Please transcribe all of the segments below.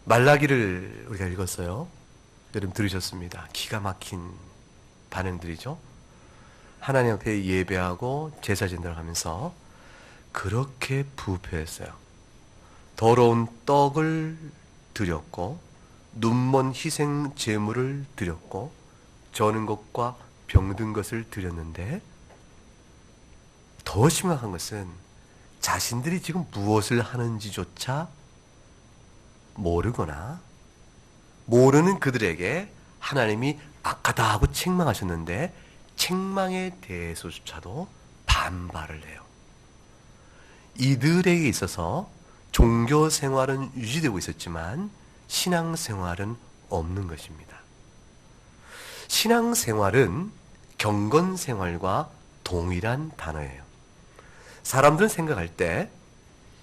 말라기를 우리가 읽었어요. 여러분 들으셨습니다. 기가 막힌 반응들이죠. 하나님 앞에 예배하고 제사 진단을 하면서 그렇게 부패했어요. 더러운 떡을 드렸고 눈먼 희생 제물을 드렸고 저는 것과 병든 것을 드렸는데, 더 심각한 것은 자신들이 지금 무엇을 하는지조차 모르거나 모르는 그들에게 하나님이 악하다 하고 책망하셨는데 책망에 대해서조차도 반발을 해요. 이들에게 있어서 종교 생활은 유지되고 있었지만 신앙 생활은 없는 것입니다. 신앙 생활은 경건 생활과 동일한 단어예요. 사람들은 생각할 때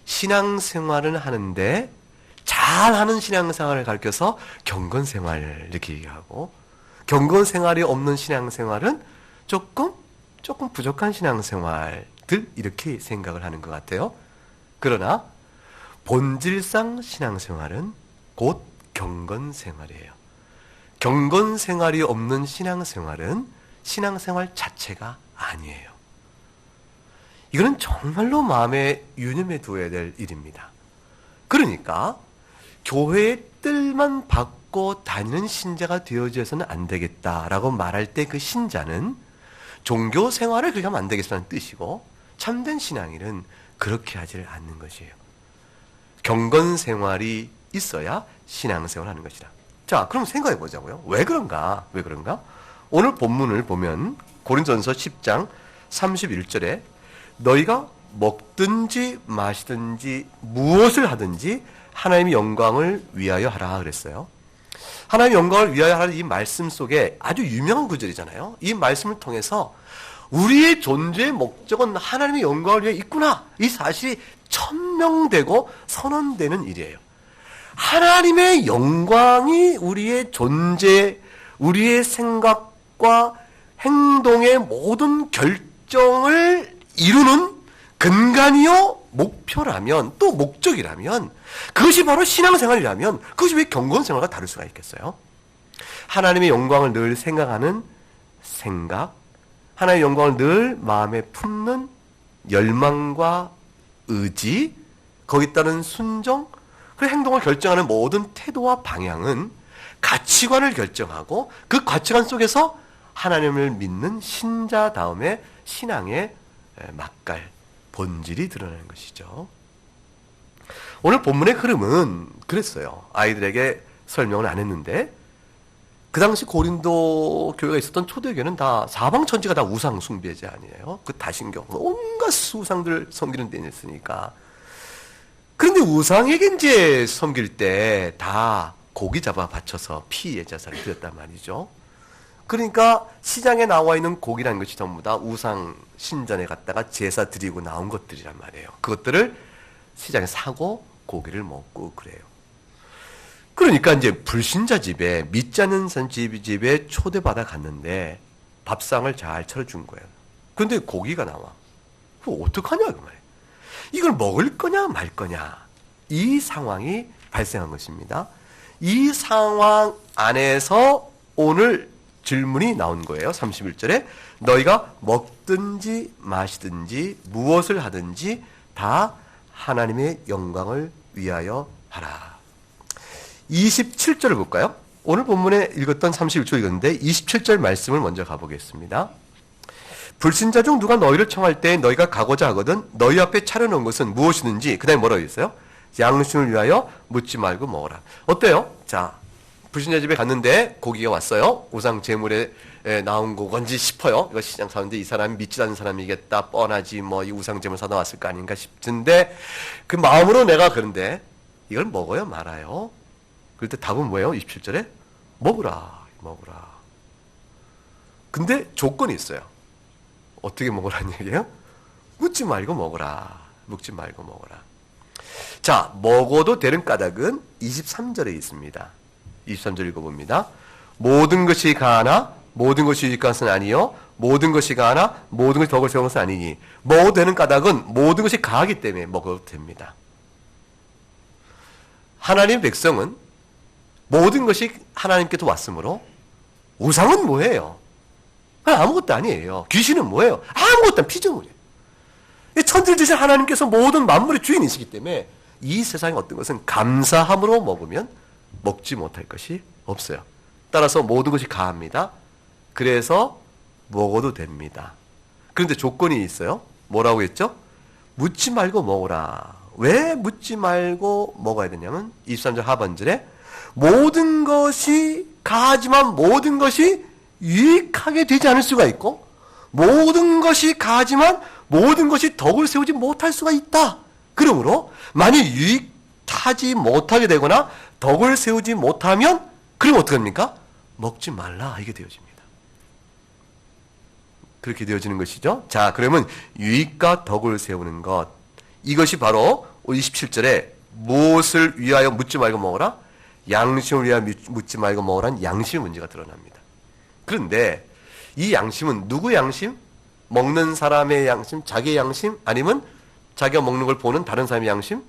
신앙 생활은 하는데 잘하는 신앙 생활을 가르쳐서 경건 생활 이렇게 얘기하고, 경건 생활이 없는 신앙 생활은 조금 부족한 신앙 생활들 이렇게 생각을 하는 것 같아요. 그러나 본질상 신앙 생활은 곧 경건 생활이에요. 경건 생활이 없는 신앙 생활은 신앙 생활 자체가 아니에요. 이거는 정말로 마음에 유념해 두어야 될 일입니다. 그러니까 교회의 뜰만 받고 다니는 신자가 되어져서는 안 되겠다라고 말할 때 그 신자는 종교 생활을 그렇게 하면 안 되겠다는 뜻이고, 참된 신앙인은 그렇게 하지를 않는 것이에요. 경건 생활이 있어야 신앙 생활을 하는 것이다. 자, 그럼 생각해 보자고요. 왜 그런가? 오늘 본문을 보면 고린도전서 10장 31절에 너희가 먹든지 마시든지 무엇을 하든지 하나님의 영광을 위하여 하라 그랬어요. 하나님의 영광을 위하여 하라는 이 말씀 속에 아주 유명한 구절이잖아요. 이 말씀을 통해서 우리의 존재의 목적은 하나님의 영광을 위해 있구나, 이 사실이 천명되고 선언되는 일이에요. 하나님의 영광이 우리의 존재, 우리의 생각과 행동의 모든 결정을 이루는 근간이요 목표라면, 또 목적이라면, 그것이 바로 신앙생활이라면 그것이 왜 경건생활과 다를 수가 있겠어요? 하나님의 영광을 늘 생각하는 생각, 하나님의 영광을 늘 마음에 품는 열망과 의지, 거기에 따른 순종, 그 행동을 결정하는 모든 태도와 방향은 가치관을 결정하고, 그 가치관 속에서 하나님을 믿는 신자다움의 신앙의 맛깔, 본질이 드러나는 것이죠. 오늘 본문의 흐름은 그랬어요. 아이들에게 설명을 안 했는데, 그 당시 고린도 교회가 있었던 초대교회는 다 사방천지가 다 우상 숭배자 아니에요. 그 다신경, 온갖 우상들 섬기는 데 있으니까. 그런데 우상에게 이제 섬길 때 다 고기 잡아 바쳐서 피의 제사를 드렸단 말이죠. 그러니까 시장에 나와 있는 고기라는 것이 전부 다 우상 신전에 갔다가 제사 드리고 나온 것들이란 말이에요. 그것들을 시장에 사고 고기를 먹고 그래요. 그러니까 이제 불신자 집에, 믿지 않는 집에 초대받아 갔는데 밥상을 잘 차려준 거예요. 그런데 고기가 나와. 그럼 어떡하냐 그 말이에요. 이걸 먹을 거냐 말 거냐, 이 상황이 발생한 것입니다. 이 상황 안에서 오늘 질문이 나온 거예요. 31절에 너희가 먹든지 마시든지 무엇을 하든지 다 하나님의 영광을 위하여 하라. 27절을 볼까요? 오늘 본문에 읽었던 31절 읽었는데 27절 말씀을 먼저 가보겠습니다. 불신자 중 누가 너희를 청할 때 너희가 가고자 하거든 너희 앞에 차려놓은 것은 무엇이든지, 그 다음에 뭐라고 했어요? 양심을 위하여 묻지 말고 먹어라. 어때요? 자, 불신자 집에 갔는데 고기가 왔어요. 우상 제물에 나온 건지 싶어요. 이거 시장 사는데 이 사람이 믿지 않는 사람이겠다, 뻔하지 뭐 이 우상 제물 사다 왔을 거 아닌가 싶은데, 그 마음으로 내가 그런데 이걸 먹어요 말아요? 그럴 때 답은 뭐예요? 27절에 먹으라. 근데 조건이 있어요. 어떻게 먹으라는 얘기예요? 묻지 말고 먹어라. 자, 먹어도 되는 까닭은 23절에 있습니다. 23절 읽어봅니다. 모든 것이 가하나 모든 것이 유익한 것은 아니요, 모든 것이 가하나 모든 것이 덕을 세우는 것은 아니니. 먹어도 되는 까닭은 모든 것이 가하기 때문에 먹어도 됩니다. 하나님의 백성은 모든 것이 하나님께서 왔으므로 우상은 뭐예요? 아무것도 아니에요. 귀신은 뭐예요? 아무것도 아니에요. 피조물이에요. 천지를 지으신 하나님께서 모든 만물의 주인이시기 때문에 이 세상의 어떤 것은 감사함으로 먹으면 먹지 못할 것이 없어요. 따라서 모든 것이 가합니다. 그래서 먹어도 됩니다. 그런데 조건이 있어요. 뭐라고 했죠? 묻지 말고 먹어라. 왜 묻지 말고 먹어야 되냐면 23절 하반절에 모든 것이 가하지만 모든 것이 유익하게 되지 않을 수가 있고 모든 것이 가하지만 모든 것이 덕을 세우지 못할 수가 있다. 그러므로 만약 유익하지 못하게 되거나 덕을 세우지 못하면 그럼 어떻게 합니까? 먹지 말라 이게 되어집니다. 그렇게 되어지는 것이죠. 자, 그러면 유익과 덕을 세우는 것 이것이 바로 27절에 무엇을 위하여 묻지 말고 먹어라? 양심을 위하여 묻지 말고 먹으라는 양심의 문제가 드러납니다. 그런데 이 양심은 누구 양심? 먹는 사람의 양심? 자기의 양심? 아니면 자기가 먹는 걸 보는 다른 사람의 양심?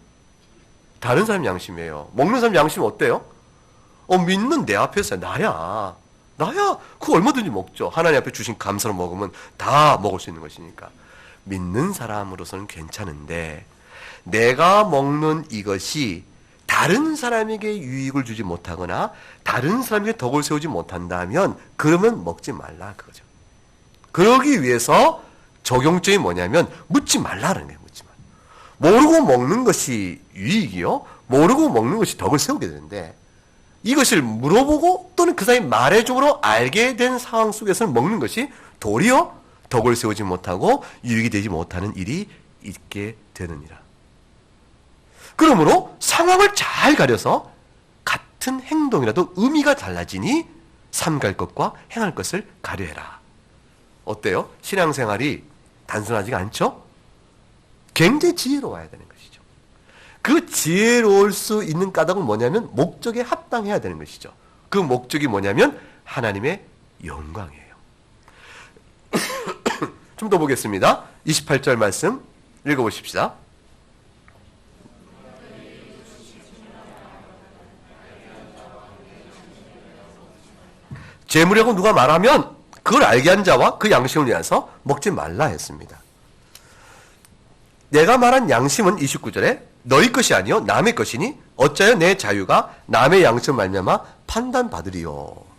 다른 사람의 양심이에요. 먹는 사람 양심 어때요? 믿는 내 앞에서 나야. 그거 얼마든지 먹죠. 하나님 앞에 주신 감사로 먹으면 다 먹을 수 있는 것이니까. 믿는 사람으로서는 괜찮은데 내가 먹는 이것이 다른 사람에게 유익을 주지 못하거나 다른 사람에게 덕을 세우지 못한다면 그러면 먹지 말라 그거죠. 그러기 위해서 적용점이 뭐냐면 묻지 말라는 거예요. 묻지 말라. 모르고 먹는 것이 유익이요. 모르고 먹는 것이 덕을 세우게 되는데 이것을 물어보고 또는 그 사이 말해줌으로 알게 된 상황 속에서는 먹는 것이 도리어 덕을 세우지 못하고 유익이 되지 못하는 일이 있게 되느니라. 그러므로 상황을 잘 가려서 같은 행동이라도 의미가 달라지니 삼갈 것과 행할 것을 가려해라. 어때요? 신앙생활이 단순하지가 않죠? 굉장히 지혜로워야 되는 것이죠. 그 지혜로울 수 있는 까닭은 뭐냐면 목적에 합당해야 되는 것이죠. 그 목적이 뭐냐면 하나님의 영광이에요. 좀 더 보겠습니다. 28절 말씀 읽어보십시다. 재물이라고 누가 말하면 그걸 알게 한 자와 그 양심을 위해서 먹지 말라 했습니다. 내가 말한 양심은 29절에 너희 것이 아니요 남의 것이니 어찌하여 내 자유가 남의 양심을 말미암아 판단받으리요.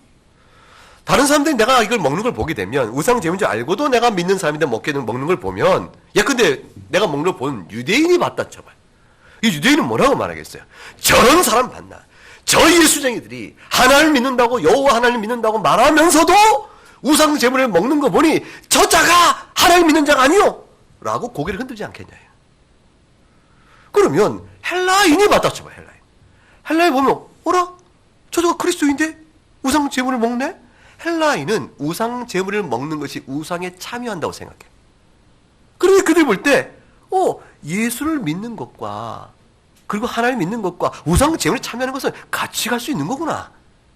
다른 사람들이 내가 이걸 먹는 걸 보게 되면 우상 제물인 줄 알고도 내가 믿는 사람인데 먹는 걸 보면 야 근데 내가 먹는 걸 본 유대인이 봤다 쳐봐요. 이 유대인은 뭐라고 말하겠어요? 저런 사람 봤나? 저 예수쟁이들이 하나님을 믿는다고 여호와 하나님을 믿는다고 말하면서도 우상 제물을 먹는 거 보니 저 자가 하나님 믿는 자가 아니요 라고 고개를 흔들지 않겠냐. 그러면 헬라인이 맞다 쳐봐. 헬라인 보면 어라? 저자가 그리스도인데 우상 제물을 먹네? 헬라인은 우상 제물을 먹는 것이 우상에 참여한다고 생각해. 그러니 그들 볼 때 예수를 믿는 것과 그리고 하나님 믿는 것과 우상 제물에 참여하는 것은 같이 갈 수 있는 거구나.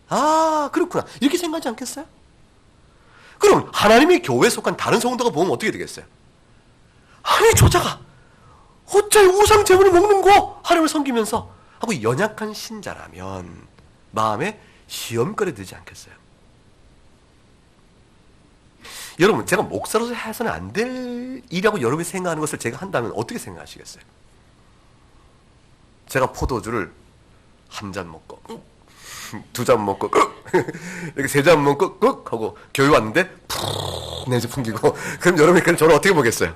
아 그렇구나. 이렇게 생각하지 않겠어요? 그럼 하나님의 교회에 속한 다른 성도가 보면 어떻게 되겠어요? 아니 저자가 어째 우상 제물을 먹는 거 하나님을 섬기면서 하고 연약한 신자라면 마음에 시험거리 되지 않겠어요? 여러분 제가 목사로서 해서는 안 될 일이라고 여러분이 생각하는 것을 제가 한다면 어떻게 생각하시겠어요? 제가 포도주를 한 잔 먹고 두 잔 먹고 이렇게 세 잔 먹고 하고 교회 왔는데 푹 내지 풍기고 그럼 여러분이 그럼 저를 어떻게 보겠어요?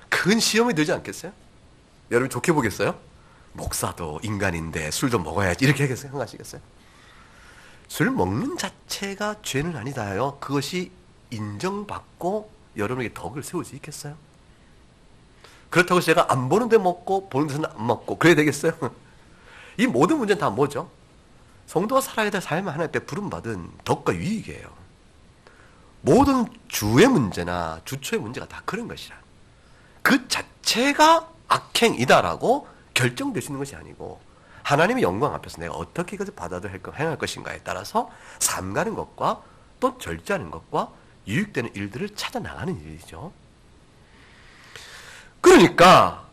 큰 시험이 되지 않겠어요? 여러분이 좋게 보겠어요? 목사도 인간인데 술도 먹어야지 이렇게 생각하시겠어요? 술 먹는 자체가 죄는 아니다요. 그것이 인정받고 여러분에게 덕을 세울 수 있겠어요? 그렇다고 제가 안 보는데 먹고 보는 데서는 안 먹고 그래야 되겠어요? 이 모든 문제는 다 뭐죠? 성도가 살아야 될 삶을 하나님 앞에 부름받은 덕과 유익이에요. 모든 주의 문제나 주초의 문제가 다 그런 것이라. 그 자체가 악행이다라고 결정되시는 것이 아니고 하나님의 영광 앞에서 내가 어떻게 이것을 행할 것인가에 따라서 삼가는 것과 또 절제하는 것과 유익되는 일들을 찾아 나가는 일이죠. 그러니까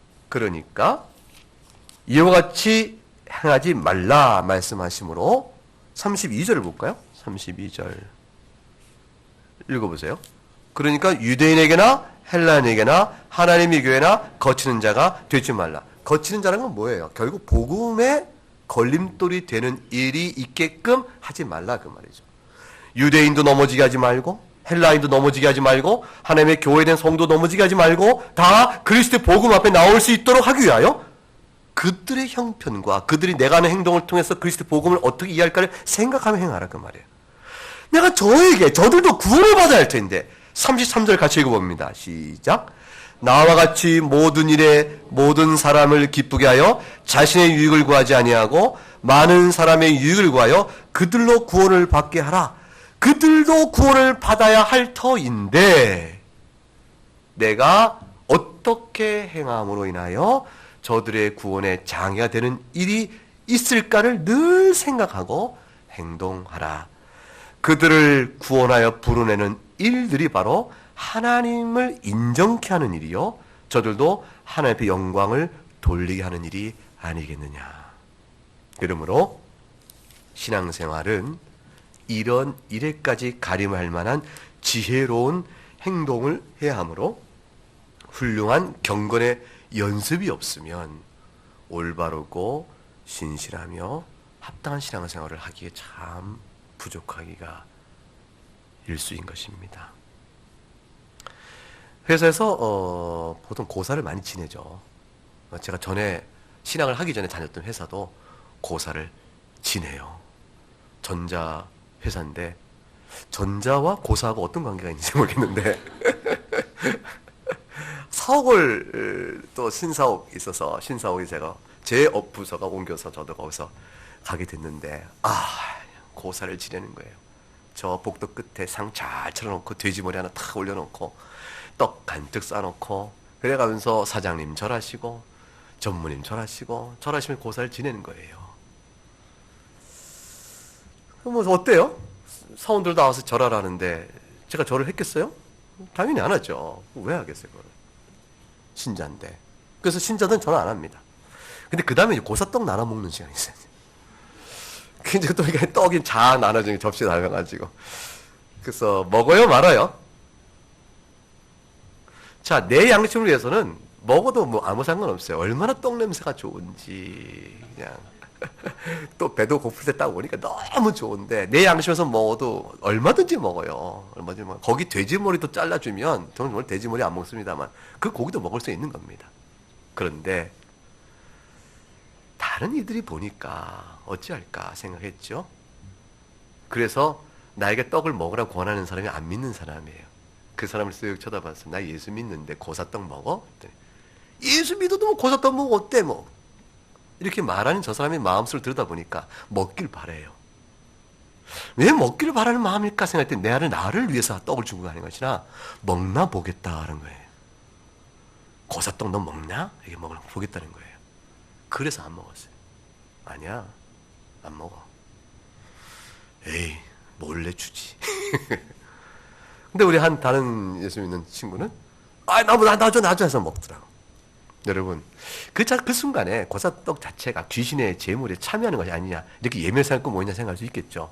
이와 같이 행하지 말라 말씀하시므로 32절을 볼까요? 32절 읽어보세요. 그러니까 유대인에게나 헬라인에게나 하나님의 교회나 거치는 자가 되지 말라. 거치는 자라는 건 뭐예요? 결국 복음의 걸림돌이 되는 일이 있게끔 하지 말라 그 말이죠. 유대인도 넘어지게 하지 말고 헬라인도 넘어지게 하지 말고 하나님의 교회된 성도 넘어지게 하지 말고 다 그리스도의 복음 앞에 나올 수 있도록 하기 위하여 그들의 형편과 그들이 내가 하는 행동을 통해서 그리스도의 복음을 어떻게 이해할까를 생각하며 행하라 그 말이에요. 내가 저들도 구원을 받아야 할 텐데 33절 같이 읽어봅니다. 시작. 나와 같이 모든 일에 모든 사람을 기쁘게 하여 자신의 유익을 구하지 아니하고 많은 사람의 유익을 구하여 그들로 구원을 받게 하라. 그들도 구원을 받아야 할 터인데 내가 어떻게 행함으로 인하여 저들의 구원에 장애가 되는 일이 있을까를 늘 생각하고 행동하라. 그들을 구원하여 부르내는 일들이 바로 하나님을 인정케 하는 일이요 저들도 하나님 앞에 영광을 돌리게 하는 일이 아니겠느냐. 그러므로 신앙생활은 이런 일에까지 가림할 만한 지혜로운 행동을 해야 하므로 훌륭한 경건의 연습이 없으면 올바르고 신실하며 합당한 신앙생활을 하기에 참 부족하기가 일수인 것입니다. 회사에서 보통 고사를 많이 지내죠. 제가 전에 신앙을 하기 전에 다녔던 회사도 고사를 지내요. 전자 회사인데 전자와 고사하고 어떤 관계가 있는지 모르겠는데 사옥을 또 신사옥 있어서 신사옥에 제가 제 부서가 옮겨서 저도 거기서 가게 됐는데 고사를 지내는 거예요. 저 복도 끝에 상 잘 차려놓고 돼지머리 하나 탁 올려놓고 떡 간뜩 싸놓고 그래가면서 사장님 절하시고 전무님 절하시면 고사를 지내는 거예요. 뭐 어때요? 사원들 나와서 절하라는데 제가 절을 했겠어요? 당연히 안 하죠. 왜 하겠어요, 그걸? 신자인데. 그래서 신자들은 절 안 합니다. 근데 그 다음에 고사떡 나눠 먹는 시간이 있어요. 근데 또 이게 떡이 잘 나눠지는 접시에 나눠가지고. 그래서 먹어요, 말아요? 자, 내 양심을 위해서는 먹어도 뭐 아무 상관없어요. 얼마나 떡 냄새가 좋은지. 그냥. 또 배도 고플 때 딱 오니까 너무 좋은데 내 양심에서 먹어도 얼마든지 먹어요. 얼마든지 먹어요. 거기 돼지머리도 잘라주면 저는 정말 돼지머리 안 먹습니다만 그 고기도 먹을 수 있는 겁니다. 그런데 다른 이들이 보니까 어찌할까 생각했죠. 그래서 나에게 떡을 먹으라고 권하는 사람이 안 믿는 사람이에요. 그 사람을 쓱 쳐다봤어. 나 예수 믿는데 고사떡 먹어? 예수 믿어도 뭐 고사떡 먹어 어때 뭐. 이렇게 말하는 저 사람의 마음속을 들여다보니까 먹길 바래요. 왜 먹기를 바라는 마음일까 생각할 때 나를 위해서 떡을 주고 가는 것이라 먹나 보겠다는 거예요. 고사떡 너 먹나? 이게 먹으려고 보겠다는 거예요. 그래서 안 먹었어요. 아니야, 안 먹어. 에이, 몰래 주지. 근데 우리 한 다른 예수 믿는 친구는 나줘 해서 먹더라고. 여러분, 그 순간에 고사떡 자체가 귀신의 제물에 참여하는 것이 아니냐 이렇게 예멸삼고 뭐냐 생각할 수 있겠죠.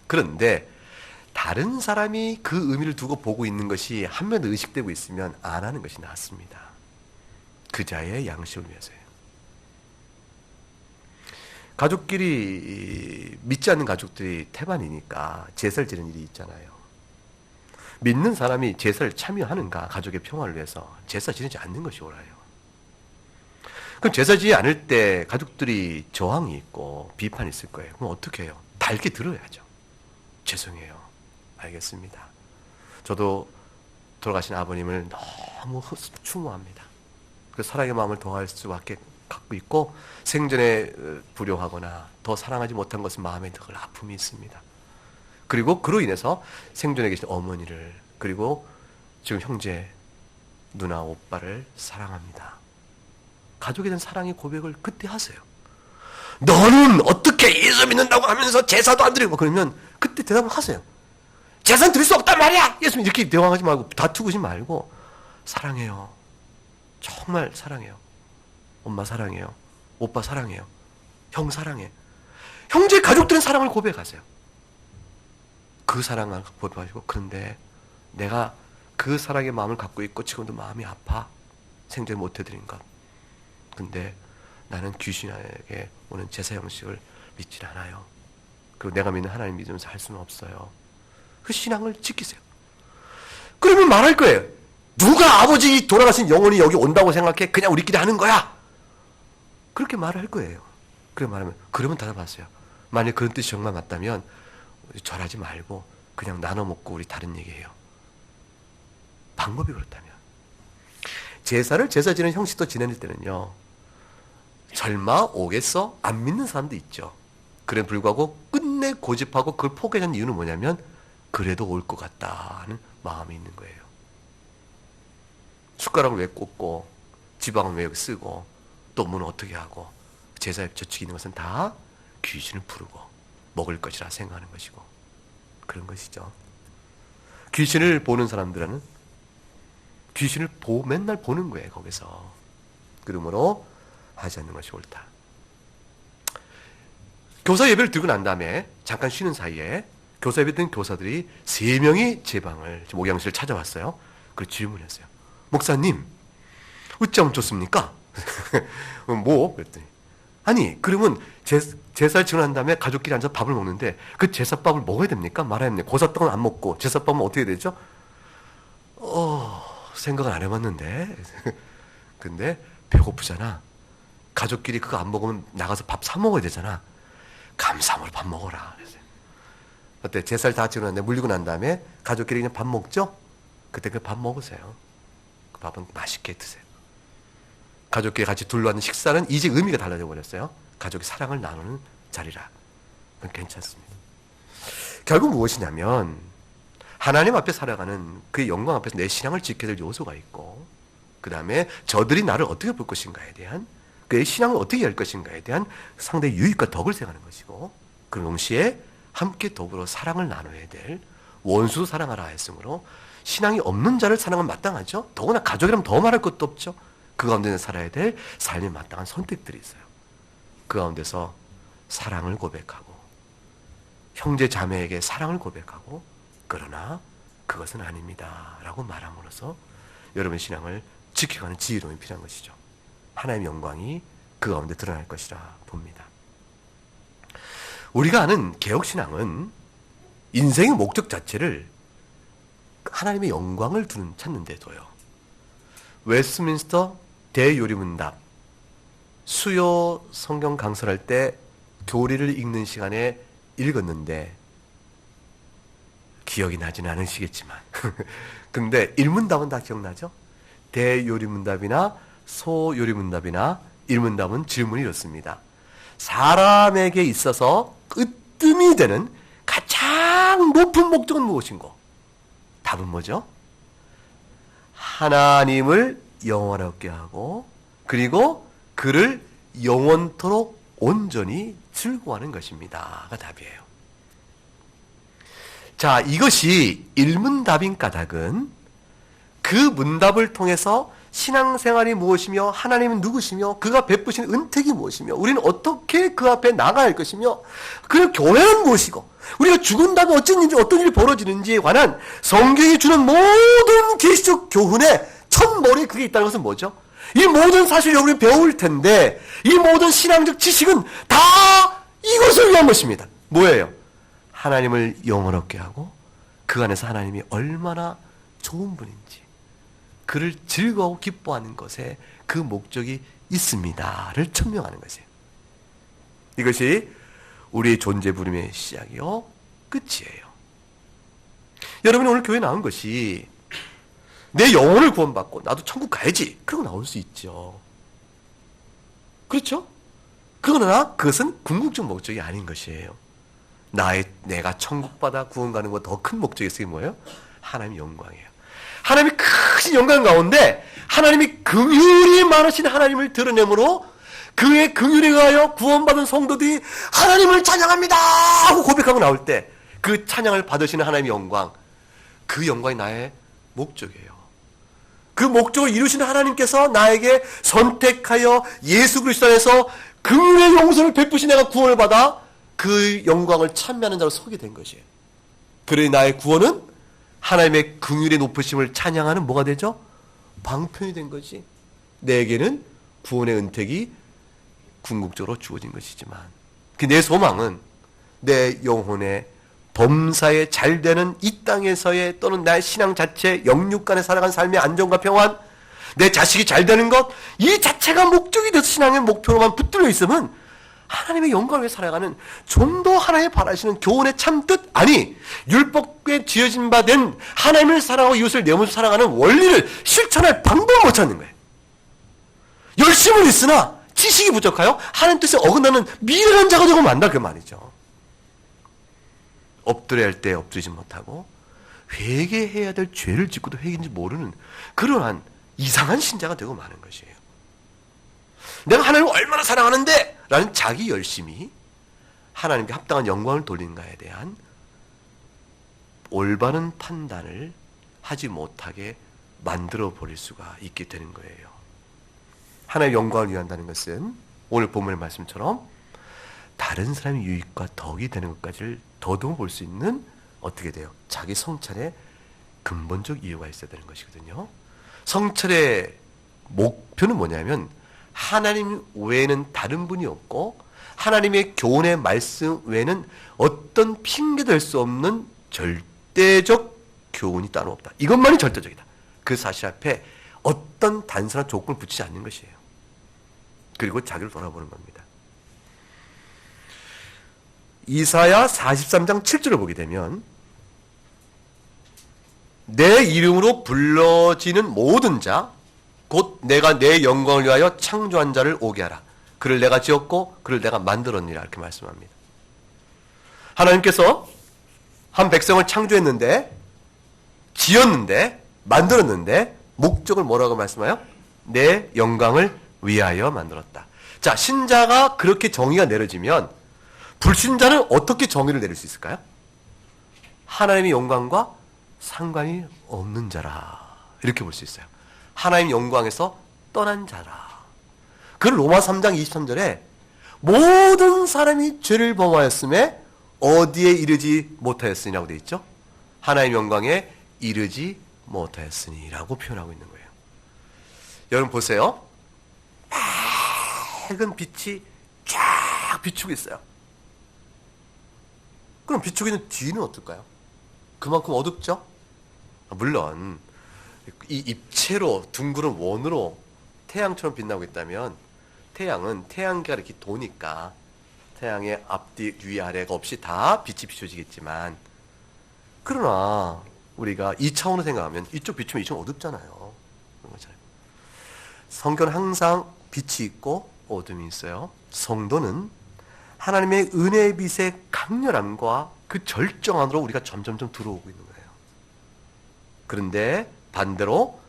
그런데 다른 사람이 그 의미를 두고 보고 있는 것이 한 명 더 의식되고 있으면 안 하는 것이 낫습니다. 그 자의 양심을 위해서요. 가족끼리 믿지 않는 가족들이 태반이니까 제사를 지는 일이 있잖아요. 믿는 사람이 제사를 참여하는가 가족의 평화를 위해서 제사 지내지 않는 것이 옳아요. 그럼 제사 지지 않을 때 가족들이 저항이 있고 비판이 있을 거예요. 그럼 어떻게 해요? 달게 들어야죠. 죄송해요. 알겠습니다. 저도 돌아가신 아버님을 너무 추모합니다. 그 사랑의 마음을 더할 수밖에 갖고 있고 생전에 불효하거나 더 사랑하지 못한 것은 마음에 늘 아픔이 있습니다. 그리고 그로 인해서 생전에 계신 어머니를 그리고 지금 형제, 누나, 오빠를 사랑합니다. 가족에 대한 사랑의 고백을 그때 하세요. 너는 어떻게 예수 믿는다고 하면서 제사도 안 드리고 그러면 그때 대답을 하세요. 제사는 드릴 수 없단 말이야. 예수님 이렇게 대화하지 말고 다투지 말고 사랑해요. 정말 사랑해요. 엄마 사랑해요. 오빠 사랑해요. 형 사랑해. 형제 가족들은 사랑을 고백하세요. 그 사랑을 고백하시고, 그런데 내가 그 사랑의 마음을 갖고 있고 지금도 마음이 아파. 생존 못 해드린 것. 근데 나는 귀신에게 오는 제사 형식을 믿질 않아요. 그리고 내가 믿는 하나님 믿으면서 할 수는 없어요. 그 신앙을 지키세요. 그러면 말할 거예요. 누가 아버지 돌아가신 영혼이 여기 온다고 생각해? 그냥 우리끼리 하는 거야. 그렇게 말을 할 거예요. 그렇게 말하면, 그러면 대답하세요. 만약 그런 뜻이 정말 맞다면 절하지 말고 그냥 나눠 먹고 우리 다른 얘기해요. 방법이 그렇다면. 제사를 제사 지내는 형식도 지낼 때는요, 설마 오겠어? 안 믿는 사람도 있죠. 그래 불구하고 끝내 고집하고 그걸 포기하는 이유는 뭐냐면, 그래도 올 것 같다는 마음이 있는 거예요. 숟가락을 왜 꽂고 지방은 왜 쓰고 또 문은 어떻게 하고, 제사에 저축이 있는 것은 다 귀신을 부르고 먹을 것이라 생각하는 것이고, 그런 것이죠. 귀신을 보는 사람들은 귀신을 맨날 보는 거예요. 거기서. 그러므로 하지 않는 것이 옳다. 교사 예배를 드리고 난 다음에 잠깐 쉬는 사이에 교사 예배 드린 교사들이 3명이 제 방을, 목양실을 찾아왔어요. 그리고 질문했어요. 목사님, 어쩜 좋습니까? 뭐? 그랬더니, 아니 그러면 제사를 지고 난 다음에 가족끼리 앉아서 밥을 먹는데 그 제사밥을 먹어야 됩니까? 말아야 됩니까? 고사떡은 안 먹고 제사밥은 어떻게 되죠? 생각은 안 해봤는데. 근데 배고프잖아. 가족끼리 그거 안 먹으면 나가서 밥 사 먹어야 되잖아. 감사함으로 밥 먹어라. 어때? 제사를 다 지고 난 다음에 물리고 난 다음에 가족끼리 그냥 밥 먹죠? 그때 그 밥 먹으세요. 그 밥은 맛있게 드세요. 가족끼리 같이 둘러앉는 식사는 이제 의미가 달라져 버렸어요. 가족이 사랑을 나누는 자리라. 그건 괜찮습니다. 결국 무엇이냐면, 하나님 앞에 살아가는 그의 영광 앞에서 내 신앙을 지켜야 될 요소가 있고, 그 다음에 저들이 나를 어떻게 볼 것인가에 대한, 그의 신앙을 어떻게 할 것인가에 대한 상대의 유익과 덕을 생각하는 것이고, 그 동시에 함께 더불어 사랑을 나눠야 될, 원수도 사랑하라 했으므로 신앙이 없는 자를 사랑은 마땅하죠. 더구나 가족이라면 더 말할 것도 없죠. 그 가운데 살아야 될 삶에 마땅한 선택들이 있어요. 그 가운데서 사랑을 고백하고 형제 자매에게 사랑을 고백하고, 그러나 그것은 아닙니다 라고 말함으로써 여러분의 신앙을 지켜가는 지혜로움이 필요한 것이죠. 하나님의 영광이 그 가운데 드러날 것이라 봅니다. 우리가 아는 개혁신앙은 인생의 목적 자체를 하나님의 영광을 찾는 데 둬요. 웨스트민스터 대요리문답 수요 성경 강설할 때 교리를 읽는 시간에 읽었는데 기억이 나지는 않으시겠지만 근데 일문답은 다 기억나죠? 대요리문답이나 소요리문답이나 일문답은 질문이 이렇습니다. 사람에게 있어서 으뜸이 되는 가장 높은 목적은 무엇인고? 답은 뭐죠? 하나님을 영원하게 하고, 그리고 그를 영원토록 온전히 즐거워하는 것입니다가 답이에요. 자, 이것이 일문답인 까닭은 그 문답을 통해서 신앙생활이 무엇이며 하나님은 누구시며 그가 베푸신 은택이 무엇이며 우리는 어떻게 그 앞에 나가야 할 것이며 그 교회는 무엇이고 우리가 죽은 다음에 어떤 일이 벌어지는지에 관한 성경이 주는 모든 계시적 교훈의 첫머리에 그게 있다는 것은 뭐죠? 이 모든 사실을 우리는 배울 텐데 이 모든 신앙적 지식은 다 이것을 위한 것입니다. 뭐예요? 하나님을 영원롭게 하고 그 안에서 하나님이 얼마나 좋은 분인지 그를 즐거워 기뻐하는 것에 그 목적이 있습니다를 천명하는 것이에요. 이것이 우리의 존재 부름의 시작이요 끝이에요. 여러분이 오늘 교회에 나온 것이 내 영혼을 구원받고 나도 천국 가야지 그러고 나올 수 있죠. 그렇죠? 그러나 그것은 궁극적 목적이 아닌 것이에요. 내가 천국 받아 구원 가는 것 더 큰 목적이 있으니 뭐예요? 하나님의 영광이에요. 하나님이 크신 영광 가운데 하나님이 긍휼이 많으신 하나님을 드러내므로 그의 긍휼에 의하여 구원받은 성도들이 하나님을 찬양합니다 하고 고백하고 나올 때 그 찬양을 받으시는 하나님의 영광, 그 영광이 나의 목적이에요. 그 목적을 이루시는 하나님께서 나에게 선택하여 예수 그리스도 안에서 긍휼의 용서를 베푸시 내가 구원을 받아 그 영광을 찬미하는 자로 서게 된 것이에요. 그러니 나의 구원은 하나님의 긍휼의 높으심을 찬양하는 뭐가 되죠? 방편이 된 거지. 내게는 구원의 은택이 궁극적으로 주어진 것이지만 내 소망은 내 영혼의 범사에 잘되는 이 땅에서의 또는 나의 신앙 자체, 영육간에 살아간 삶의 안정과 평안, 내 자식이 잘되는 것, 이 자체가 목적이 돼서 신앙의 목표로만 붙들려 있으면 하나님의 영광을 위해 살아가는 좀 더 하나님 바라시는 교훈의 참뜻, 아니 율법에 지어진 바 된 하나님을 사랑하고 이웃을 내 몸으로 살아가는 원리를 실천할 방법을 못 찾는 거예요. 열심은 있으나 지식이 부족하여 하나님 뜻에 어긋나는 미련한 자가 되고 만다 그 말이죠. 엎드려야 할 때 엎드리지 못하고 회개해야 될 죄를 짓고도 회개인지 모르는 그러한 이상한 신자가 되고 마는 것이에요. 내가 하나님을 얼마나 사랑하는데 라는 자기 열심이 하나님께 합당한 영광을 돌리는가에 대한 올바른 판단을 하지 못하게 만들어 버릴 수가 있게 되는 거예요. 하나님의 영광을 위한다는 것은 오늘 본문의 말씀처럼 다른 사람의 유익과 덕이 되는 것까지를 더듬어 볼 수 있는 어떻게 돼요? 자기 성찰의 근본적 이유가 있어야 되는 것이거든요. 성찰의 목표는 뭐냐면 하나님 외에는 다른 분이 없고 하나님의 교훈의 말씀 외에는 어떤 핑계도 할 수 없는 절대적 교훈이 따로 없다. 이것만이 절대적이다. 그 사실 앞에 어떤 단순한 조건을 붙이지 않는 것이에요. 그리고 자기를 돌아보는 겁니다. 이사야 43장 7절을 보게 되면 내 이름으로 불러지는 모든 자 곧 내가 내 영광을 위하여 창조한 자를 오게 하라. 그를 내가 지었고 그를 내가 만들었느니라 이렇게 말씀합니다. 하나님께서 한 백성을 창조했는데 지었는데 만들었는데 목적을 뭐라고 말씀해요? 내 영광을 위하여 만들었다. 자, 신자가 그렇게 정의가 내려지면 불신자는 어떻게 정의를 내릴 수 있을까요? 하나님의 영광과 상관이 없는 자라 이렇게 볼 수 있어요. 하나님의 영광에서 떠난 자라. 그 로마 3장 23절에 모든 사람이 죄를 범하였음에 어디에 이르지 못하였으니라고 되어 있죠. 하나님의 영광에 이르지 못하였으니라고 표현하고 있는 거예요. 여러분 보세요. 밝은 빛이 쫙 비추고 있어요. 그럼 비추고 있는 뒤는 어떨까요? 그만큼 어둡죠? 물론 이 입체로 둥그런 원으로 태양처럼 빛나고 있다면 태양은 태양계가 이렇게 도니까 태양의 앞뒤 위아래가 없이 다 빛이 비춰지겠지만 그러나 우리가 이 차원으로 생각하면 이쪽 비추면 이쪽 어둡잖아요. 성경은 항상 빛이 있고 어둠이 있어요. 성도는 하나님의 은혜의 빛의 강렬함과 그 절정 안으로 우리가 점점점 들어오고 있는 거예요. 그런데 반대로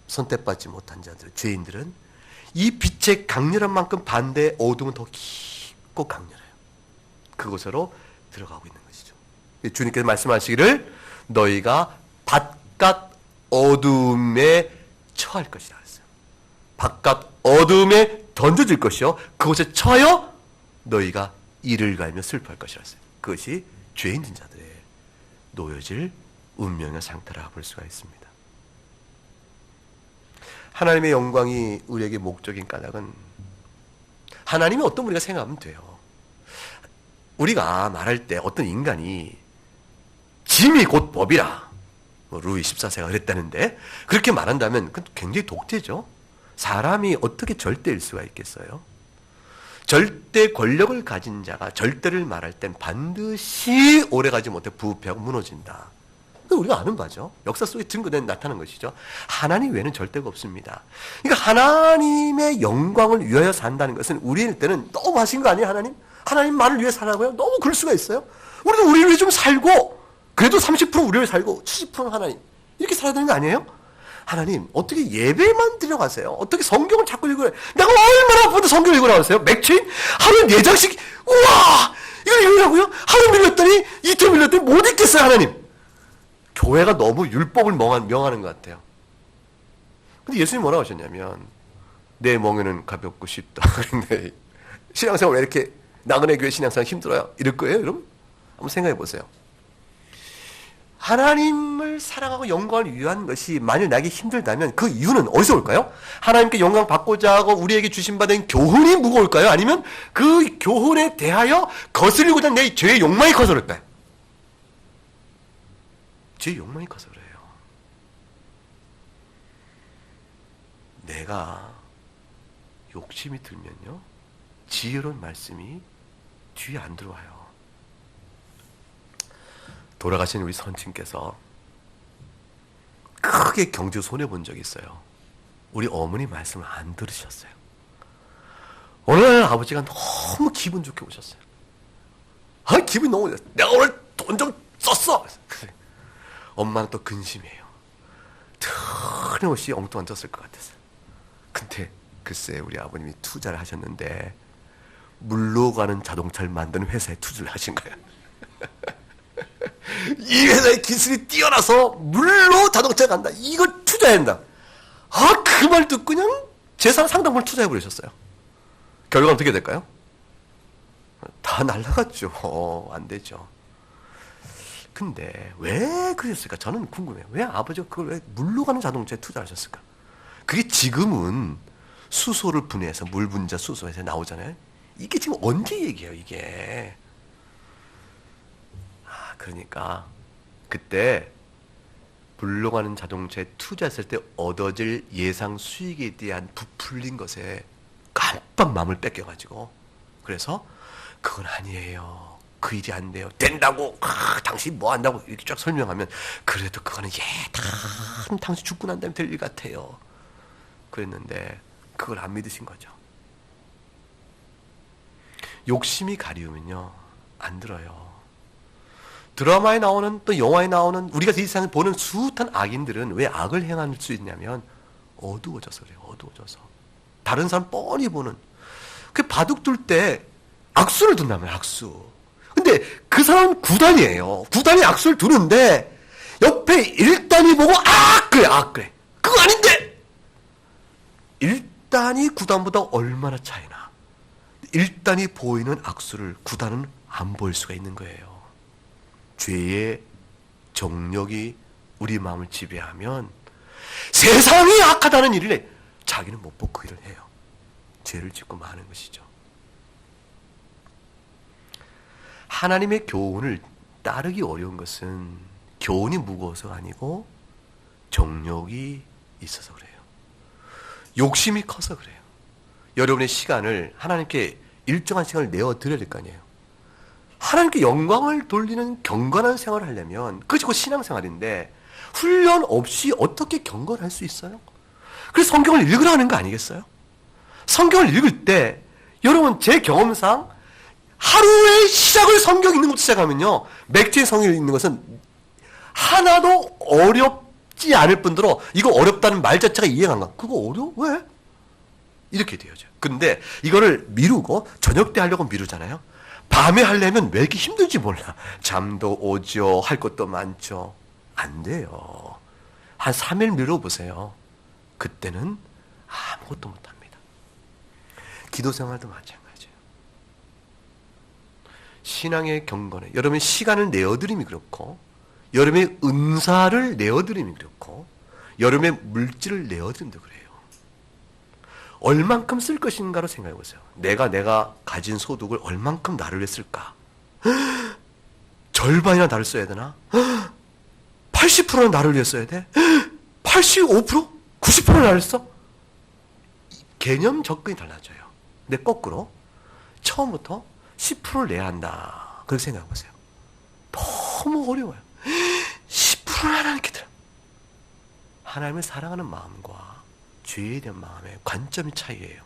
선택받지 못한 자들, 죄인들은 이 빛의 강렬한 만큼 반대의 어둠은 더 깊고 강렬해요. 그곳으로 들어가고 있는 것이죠. 주님께서 말씀하시기를 너희가 바깥 어둠에 처할 것이라 했어요. 바깥 어둠에 던져질 것이요 그곳에 처하여 너희가 이를 갈며 슬퍼할 것이라 했어요. 그것이 죄 있는 자들의 놓여질 운명의 상태라 볼 수가 있습니다. 하나님의 영광이 우리에게 목적인 까닭은 하나님이 어떤 우리가 생각하면 돼요. 우리가 말할 때 어떤 인간이 짐이 곧 법이라 루이 14세가 그랬다는데 그렇게 말한다면 그건 굉장히 독재죠. 사람이 어떻게 절대일 수가 있겠어요? 절대 권력을 가진 자가 절대를 말할 땐 반드시 오래가지 못해 부패하고 무너진다. 우리가 아는 바죠. 역사 속에 증거된 나타난 것이죠. 하나님 외에는 절대가 없습니다. 그러니까 하나님의 영광을 위하여 산다는 것은 우리일 때는 너무 하신 거 아니에요, 하나님? 하나님만을 위해 살라고요? 너무 그럴 수가 있어요? 우리도 우리를 위해 좀 살고, 그래도 30% 우리를 위해 살고, 70% 하나님. 이렇게 살아야 되는 거 아니에요? 하나님, 어떻게 예배만 드려가세요? 어떻게 성경을 자꾸 읽으래? 내가 얼마나 바쁜데 성경을 읽으라고 하세요? 맥주인? 하루에 4장씩, 우와! 이걸 읽으라고요? 하루 밀렸더니, 이틀 밀렸더니 못 읽겠어요, 하나님. 교회가 너무 율법을 명하는 것 같아요. 근데 예수님이 뭐라고 하셨냐면 내 멍에는 가볍고 쉽다. 그런데 신앙생활 왜 이렇게 나그네 교회 신앙생활 힘들어요? 이럴 거예요, 여러분? 한번 생각해 보세요. 하나님을 사랑하고 영광을 위한 것이 만일 나에게 힘들다면 그 이유는 어디서 올까요? 하나님께 영광 받고자 하고 우리에게 주신 받은 교훈이 무거울까요? 아니면 그 교훈에 대하여 거스르고자 하는 내 죄의 욕망이 커서 그럴까요? 죄의 욕망이 커서 그래요. 내가 욕심이 들면요, 지혜로운 말씀이 뒤에 안 들어와요. 돌아가신 우리 선친께서 크게 경주 손해본 적이 있어요. 우리 어머니 말씀을 안 들으셨어요. 어느 날 아버지가 너무 기분 좋게 오셨어요. 기분이 너무 좋았어요. 내가 오늘 돈 좀 썼어. 엄마는 또 근심이에요. 틀림없이 엉뚱한 졌을 것 같았어요. 근데 글쎄 우리 아버님이 투자를 하셨는데 물로 가는 자동차를 만드는 회사에 투자를 하신 거예요. 이 회사의 기술이 뛰어나서 물로 자동차가 간다. 이거 투자해야 한다. 그 말 듣고 그냥 재산 상당분을 투자해버리셨어요. 결과는 어떻게 될까요? 다 날라갔죠. 안 되죠. 근데 왜 그랬을까? 저는 궁금해요. 왜 아버지가 그걸 왜 물로 가는 자동차에 투자하셨을까? 그게 지금은 수소를 분해해서 물 분자 수소에서 나오잖아요. 이게 지금 언제 얘기예요, 이게? 그러니까 그때 물로 가는 자동차에 투자했을 때 얻어질 예상 수익에 대한 부풀린 것에 깜빡 마음을 뺏겨가지고, 그래서 그건 아니에요, 그 일이 안 돼요, 된다고, 당신 뭐 한다고 이렇게 쫙 설명하면, 그래도 그거는 당신 죽고 난 다음에 될 일 같아요. 그랬는데 그걸 안 믿으신 거죠. 욕심이 가리우면요 안 들어요. 드라마에 나오는, 또 영화에 나오는, 우리가 이 세상에 보는 숱한 악인들은 왜 악을 행할 수 있냐면 어두워져서 그래요. 어두워져서. 다른 사람 뻔히 보는, 그 바둑 둘 때 악수를 둔다면 악수. 근데 그 사람은 구단이에요. 구단이 악수를 두는데 옆에 1단이 보고 그래 그거 아닌데, 1단이 9단보다 얼마나 차이나. 1단이 보이는 악수를 9단은 안 보일 수가 있는 거예요. 죄의 정력이 우리 마음을 지배하면 세상이 악하다는 일을 자기는 못 보고 그 일을 해요. 죄를 짓고 마는 것이죠. 하나님의 교훈을 따르기 어려운 것은 교훈이 무거워서가 아니고 정력이 있어서 그래요. 욕심이 커서 그래요. 여러분의 시간을 하나님께 일정한 시간을 내어드려야 될 거 아니에요. 하나님께 영광을 돌리는 경건한 생활을 하려면, 그것이 곧 신앙생활인데, 훈련 없이 어떻게 경건할 수 있어요? 그래서 성경을 읽으라 하는 거 아니겠어요? 성경을 읽을 때 여러분 제 경험상 하루의 시작을 성경 읽는 것부터 시작하면요, 맥주의 성경을 읽는 것은 하나도 어렵지 않을 뿐더러 이거 어렵다는 말 자체가 이해가 안 가. 그거 어려워? 왜? 이렇게 되어져. 근데 이거를 미루고 저녁 때 하려고 미루잖아요. 밤에 하려면 왜 이렇게 힘들지 몰라. 잠도 오죠. 할 것도 많죠. 안 돼요. 한 3일 미뤄보세요. 그때는 아무것도 못합니다. 기도 생활도 마찬가지예요. 신앙의 경건에 여러분의 시간을 내어드림이 그렇고, 여러분의 은사를 내어드림이 그렇고, 여러분의 물질을 내어드림도 그래요. 얼만큼 쓸 것인가로 생각해 보세요. 내가 가진 소득을 얼만큼 나를 위해 쓸까? 절반이나 나를 써야 되나? 80%는 나를 위해 써야 돼? 85%? 90%는 나를 써? 개념 접근이 달라져요. 근데 거꾸로 처음부터 10%를 내야 한다, 그렇게 생각해 보세요. 너무 어려워요. 10%는 하나님께 들어. 하나님을 사랑하는 마음과 죄에 대한 마음의 관점의 차이예요.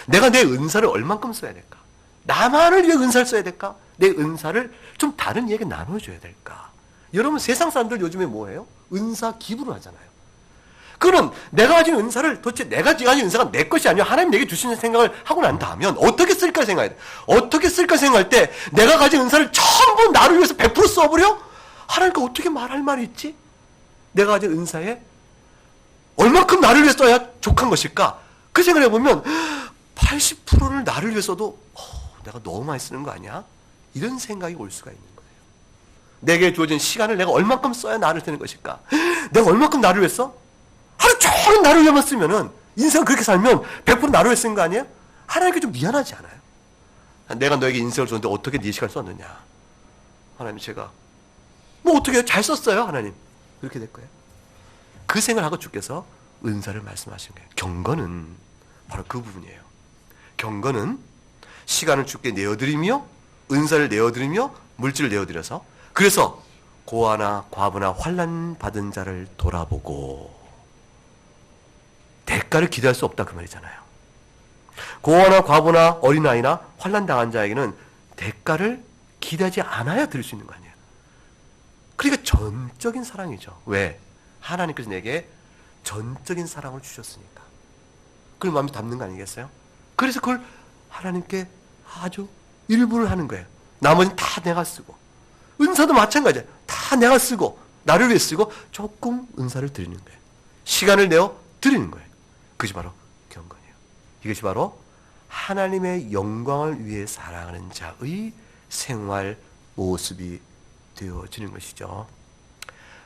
내가 내 은사를 얼만큼 써야 될까? 나만을 위해 은사를 써야 될까? 내 은사를 좀 다른 이에게 나눠줘야 될까? 여러분 세상 사람들 요즘에 뭐해요? 은사 기부를 하잖아요. 그럼 내가 가진 은사를 도대체 내가 가진 은사가 내 것이 아니라 하나님 내게 주시는 생각을 하고 난 다음에 어떻게 쓸까 생각해야 돼. 어떻게 쓸까 생각할 때 내가 가진 은사를 전부 나를 위해서 100% 써버려? 하나님께 어떻게 말할 말이 있지? 내가 가진 은사에 얼만큼 나를 위해 써야 족한 것일까? 그 생각을 해보면 80%를 나를 위해서도 내가 너무 많이 쓰는 거 아니야? 이런 생각이 올 수가 있는 거예요. 내게 주어진 시간을 내가 얼만큼 써야 나를 되는 것일까? 내가 얼만큼 나를 위해 써? 하루 종일 나를 위해만 쓰면은, 인생 그렇게 살면 100% 나를 위해 쓴 거 아니에요? 하나님께 좀 미안하지 않아요? 내가 너에게 인생을 줬는데 어떻게 네 시간을 썼느냐? 하나님, 제가 뭐 어떻게 잘 썼어요, 하나님? 그렇게 될 거예요. 그 생각을 하고 주께서 은사를 말씀하신 거예요. 경건은 바로 그 부분이에요. 경건은 시간을 주께 내어드리며, 은사를 내어드리며, 물질을 내어드려서, 그래서 고아나 과부나 환난 받은 자를 돌아보고 대가를 기대할 수 없다, 그 말이잖아요. 고아나 과부나 어린아이나 환난 당한 자에게는 대가를 기대하지 않아야 드릴 수 있는 거 아니에요. 그러니까 전적인 사랑이죠. 왜? 하나님께서 내게 전적인 사랑을 주셨으니까. 그걸 마음에 담는 거 아니겠어요? 그래서 그걸 하나님께 아주 일부를 하는 거예요. 나머지는 다 내가 쓰고, 은사도 마찬가지예요. 다 내가 쓰고, 나를 위해 쓰고, 조금 은사를 드리는 거예요. 시간을 내어 드리는 거예요. 그것이 바로 경건이에요. 이것이 바로 하나님의 영광을 위해 살아가는 자의 생활 모습이 되어지는 것이죠.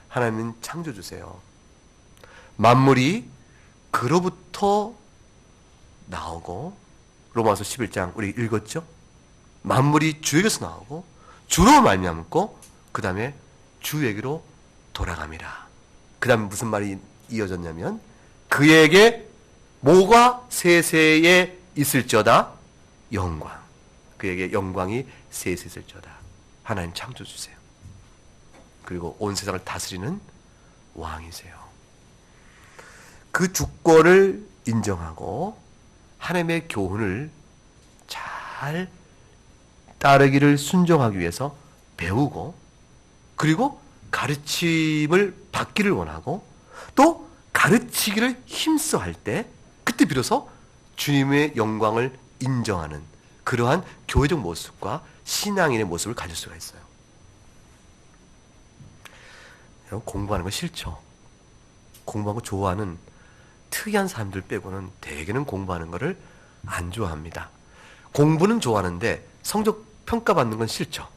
하나님은 창조주세요. 만물이 그로부터 나오고, 로마서 11장 우리 읽었죠? 만물이 주에게서 나오고 주로 말미암고 그 다음에 주에게로 돌아갑니다. 그 다음에 무슨 말이 이어졌냐면, 그에게 뭐가 세세에 있을지어다 영광, 그에게 영광이 세세 있을지어다. 하나님 창조주세요. 그리고 온 세상을 다스리는 왕이세요. 그 주권을 인정하고 하나님의 교훈을 잘 따르기를 순종하기 위해서 배우고, 그리고 가르침을 받기를 원하고, 또 가르치기를 힘써 할 때, 그때 비로소 주님의 영광을 인정하는 그러한 교회적 모습과 신앙인의 모습을 가질 수가 있어요. 공부하는 거 싫죠? 공부하는 거 좋아하는 특이한 사람들 빼고는 대개는 공부하는 거를 안 좋아합니다. 공부는 좋아하는데 성적 평가받는 건 싫죠.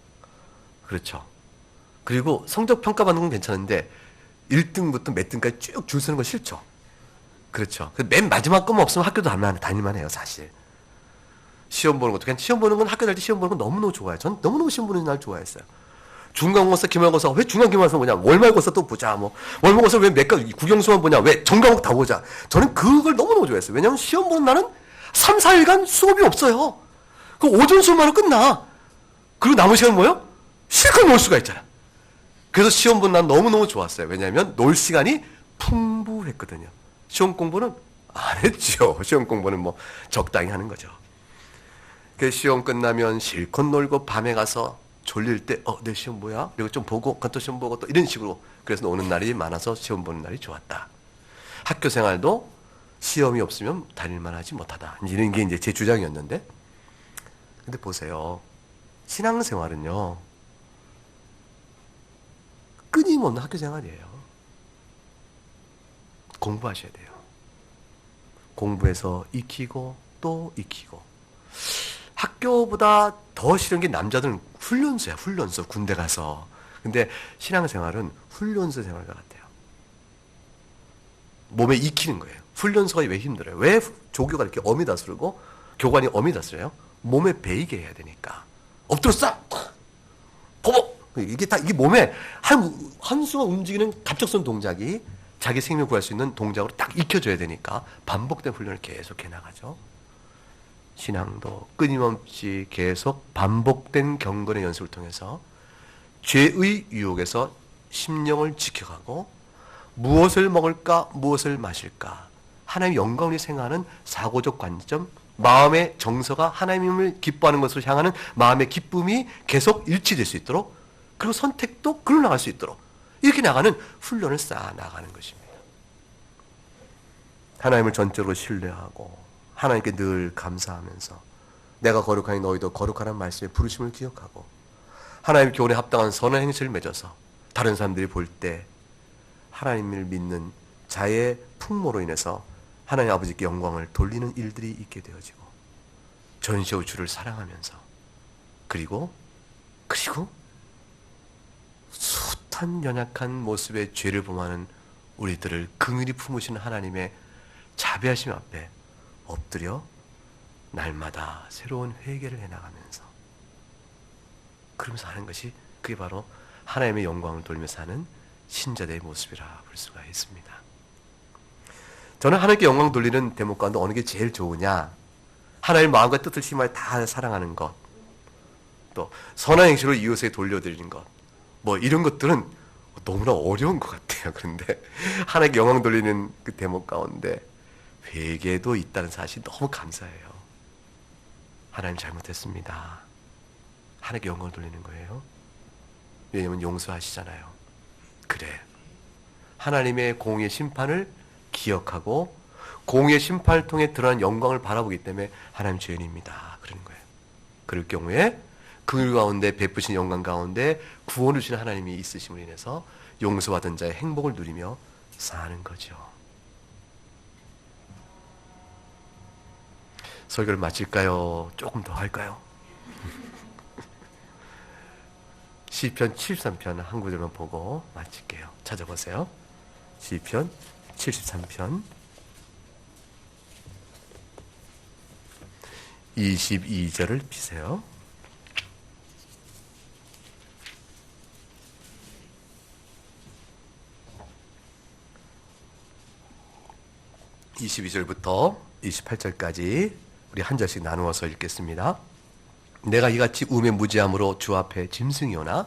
그렇죠. 그리고 성적 평가받는 건 괜찮은데 1등부터 몇 등까지 쭉 줄 서는 건 싫죠. 그렇죠. 맨 마지막 거만 없으면 학교도 다닐만 해요, 사실. 시험 보는 것도 그냥 시험 보는 건, 학교 다닐 때 시험 보는 건 너무너무 좋아요. 전 너무너무 시험 보는 날 좋아했어요. 중간고사, 기말고사, 왜 중간 기말고사 보냐? 월말고사 또 보자. 월말고사 왜 몇 과목 국영수만 보냐? 왜 전과목 다 보자. 저는 그걸 너무너무 좋아했어요. 왜냐하면 시험 보는 날은 3, 4일간 수업이 없어요. 그 오전 수업만 하고 끝나. 그리고 남은 시간 뭐예요? 실컷 놀 수가 있잖아. 그래서 시험 보는 날 너무너무 좋았어요. 왜냐하면 놀 시간이 풍부했거든요. 시험 공부는 안 했죠. 시험 공부는 적당히 하는 거죠. 그 시험 끝나면 실컷 놀고 밤에 가서 졸릴 때 내 시험 뭐야? 그리고 좀 보고 또 시험 보고 또 이런 식으로, 그래서 노는 날이 많아서 시험 보는 날이 좋았다. 학교 생활도 시험이 없으면 다닐만 하지 못하다. 이런 게 이제 제 주장이었는데, 근데 보세요. 신앙생활은요, 끊임없는 학교 생활이에요. 공부하셔야 돼요. 공부해서 익히고 또 익히고. 학교보다 더 싫은 게 남자들은 훈련소야, 훈련소. 군대 가서. 근데 신앙생활은 훈련소 생활과 같아요. 몸에 익히는 거예요. 훈련소가 왜 힘들어요? 왜 조교가 이렇게 어미 다스르고 교관이 어미 다스려요? 몸에 배이게 해야 되니까. 엎드려 싹! 보복! 이게 몸에 한순간 움직이는 갑작스러운 동작이 자기 생명을 구할 수 있는 동작으로 딱 익혀져야 되니까 반복된 훈련을 계속 해나가죠. 신앙도 끊임없이 계속 반복된 경건의 연습을 통해서 죄의 유혹에서 심령을 지켜가고, 무엇을 먹을까, 무엇을 마실까, 하나님의 영광을 생각하는 사고적 관점, 마음의 정서가 하나님을 기뻐하는 것으로 향하는 마음의 기쁨이 계속 일치될 수 있도록, 그리고 선택도 그로 나갈 수 있도록 이렇게 나가는 훈련을 쌓아 나가는 것입니다. 하나님을 전적으로 신뢰하고 하나님께 늘 감사하면서 내가 거룩하니 너희도 거룩하라는 말씀의 부르심을 기억하고 하나님의 교훈에 합당한 선한 행실을 맺어서 다른 사람들이 볼 때 하나님을 믿는 자의 풍모로 인해서 하나님 아버지께 영광을 돌리는 일들이 있게 되어지고 전시후 주를 사랑하면서 그리고 숱한 연약한 모습의 죄를 범하는 우리들을 긍휼히 품으시는 하나님의 자비하심 앞에 엎드려 날마다 새로운 회개를 해나가면서 그러면서 하는 것이 그게 바로 하나님의 영광을 돌면서 하는 신자들의 모습이라 볼 수가 있습니다. 저는 하나님께 영광 돌리는 대목 가운데 어느 게 제일 좋으냐? 하나님의 마음과 뜻을 심하게 다 사랑하는 것, 또 선한 행실로 이웃에게 돌려드리는 것, 뭐 이런 것들은 너무나 어려운 것 같아요. 그런데 하나님께 영광 돌리는 그 대목 가운데 회개도 있다는 사실이 너무 감사해요. 하나님 잘못했습니다. 하나님께 영광을 돌리는 거예요. 왜냐하면 용서하시잖아요. 그래, 하나님의 공의 심판을 기억하고 공의 심판을 통해 드러난 영광을 바라보기 때문에 하나님 죄인입니다. 그러는 거예요. 그럴 경우에 그 가운데 베푸신 영광 가운데 구원을 주신 하나님이 있으심으로 인해서 용서받은 자의 행복을 누리며 사는 거죠. 설교를 마칠까요? 조금 더 할까요? 시편 73편 한 구절만 보고 마칠게요. 찾아보세요. 시편 73편 22절을 피세요. (22절부터) (28절까지) 우리 한 절씩 나누어서 읽겠습니다. 내가 이같이 우매 무지함으로 주 앞에 짐승이오나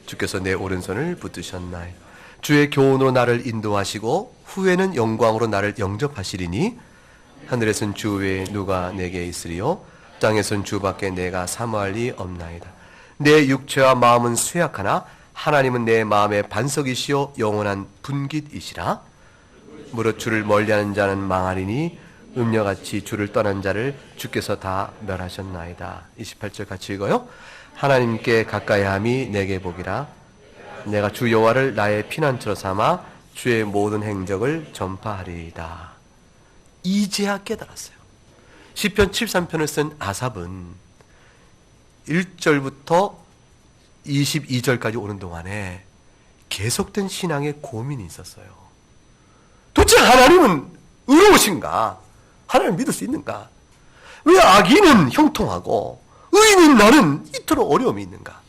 주께서 내 오른손을 붙드셨나이다. 주의 교훈으로 나를 인도하시고 후에는 영광으로 나를 영접하시리니 하늘에선 주 외에 누가 내게 있으리요 땅에선 주밖에 내가 사모할 리 없나이다. 내 육체와 마음은 쇠약하나 하나님은 내 마음의 반석이시요 영원한 분깃이시라. 무릇 주를 멀리하는 자는 망하리니 음녀같이 주를 떠난 자를 주께서 다 멸하셨나이다. 28절 같이 읽어요. 하나님께 가까이함이 내게 복이라. 내가 주 여호와를 나의 피난처로 삼아 주의 모든 행적을 전파하리이다. 이제야 깨달았어요. 시편 73편을 쓴 아삽은 1절부터 22절까지 오는 동안에 계속된 신앙의 고민이 있었어요. 도대체 하나님은 의로우신가? 하나님을 믿을 수 있는가? 왜 악인은 형통하고 의인인 나는 이토록 어려움이 있는가?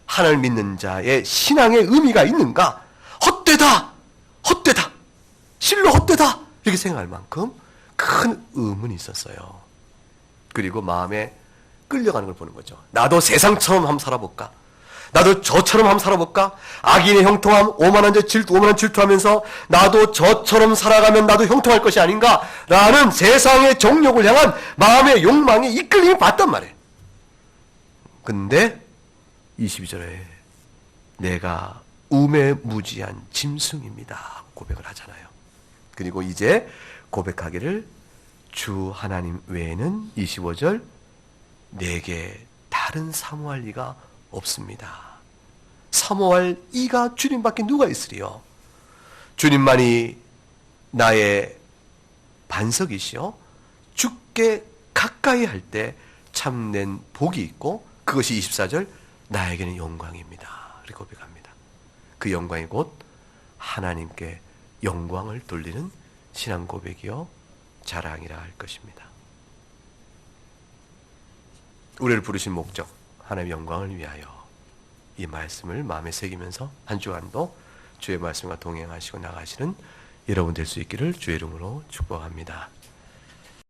하나님을 믿는 자의 신앙의 의미가 있는가? 헛되다! 헛되다! 실로 헛되다! 이렇게 생각할 만큼 큰 의문이 있었어요. 그리고 마음에 끌려가는 걸 보는 거죠. 나도 세상처럼 한번 살아볼까? 나도 저처럼 한번 살아볼까? 악인의 형통함, 오만한 질투하면서 나도 저처럼 살아가면 나도 형통할 것이 아닌가? 라는 세상의 정욕을 향한 마음의 욕망에 이끌림이 받단 말이에요. 근데 22절에 내가 우매무지한 짐승입니다 고백을 하잖아요. 그리고 이제 고백하기를 주 하나님 외에는 25절 내게 다른 사모할 이가 없습니다. 사모할 이가 주님밖에 누가 있으리요? 주님만이 나의 반석이시요 주께 가까이 할 때 참된 복이 있고 그것이 24절 나에게는 영광입니다. 이렇게 고백합니다. 그 영광이 곧 하나님께 영광을 돌리는 신앙 고백이요 자랑이라 할 것입니다. 우리를 부르신 목적 하나님의 영광을 위하여 이 말씀을 마음에 새기면서 한 주간도 주의 말씀과 동행하시고 나가시는 여러분 될 수 있기를 주의 이름으로 축복합니다.